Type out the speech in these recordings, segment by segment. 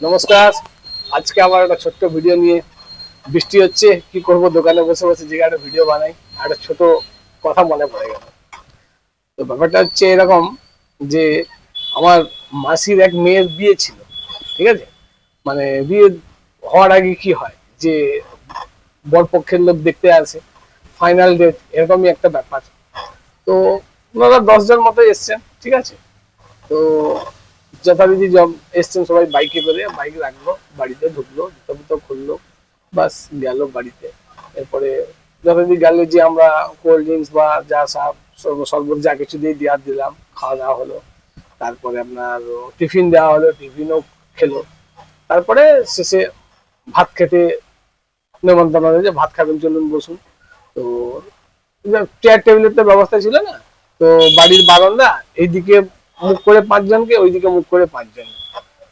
নমস্কার। আজকে আমার একটা ছোট্ট ভিডিও নিয়ে, বৃষ্টি হচ্ছে কি করব, দোকানে বসে বসে যে একটা ভিডিও বানাই, একটা ছোট কথা মনে পড়ে গেল। তো ব্যাপারটা হচ্ছে এরকম যে আমার মাসির এক মেয়ের বিয়ে ছিল, ঠিক আছে। মানে বিয়ে হওয়ার আগে কি হয় যে বরপক্ষের লোক দেখতে আসে, ফাইনাল ডেট এরকমই একটা ব্যাপার। তো ওনারা 10 জন মতো এসছেন, ঠিক আছে। তো যথারীতি এসছেন সবাই বাইকে করে, বাইক রাখলো, বাড়িতে ঢুকলো, জুতো ফুতো খুললো, বাস গেল বাড়িতে। এরপরে যথারীতি গেলে যে আমরা কোল্ড ড্রিঙ্কস বা যা শরবত যা কিছু দিয়ে দেওয়ার দিলাম, খাওয়া দাওয়া হলো। তারপরে আপনার টিফিন দেওয়া হলো, টিফিনও খেলো। তারপরে শেষে ভাত খেতে নেমন্তন্ন হয়েছে, ভাত খাবেন চলুন বসুন। তো চেয়ার টেবিলের তো ব্যবস্থা ছিল না। তো বাড়ির বারান্দা, এইদিকে মুখ করে 5 জনকে, ওইদিকে মুখ করে 5 জন।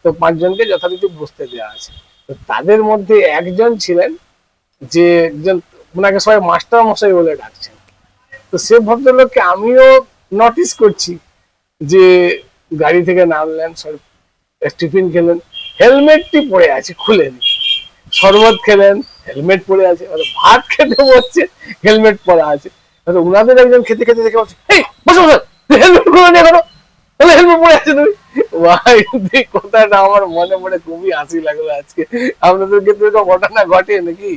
তো 5 জনকে যথারীতি বসতে দেওয়া আছে। তো তাদের মধ্যে একজন ছিলেন যে একজন, ওনাকে সবাই মাস্টার মশাই বলে ডাকছেন। তো সে ভদ্রলোককে আমিও নোটিস করছি যে গাড়ি থেকে নামলেন, টিফিন খেলেন, হেলমেটটি পরে আছে খুলেনি, শরবত খেলেন, হেলমেট পরে আছে, ভাত খেতে বসছে, হেলমেট পরা আছে। উনাদের একজন খেতে খেতে দেখে বলছে, এই বসো বসো, হেলমেট খুলে নিয়ে কেন, হেলমেট পরে আছে তুমি। ভাই, এই কথাটা আমার মনে পড়ে খুবই হাসি লাগলো আজকে। আপনাদের ক্ষেত্রে তো ঘটনা ঘটে নাকি?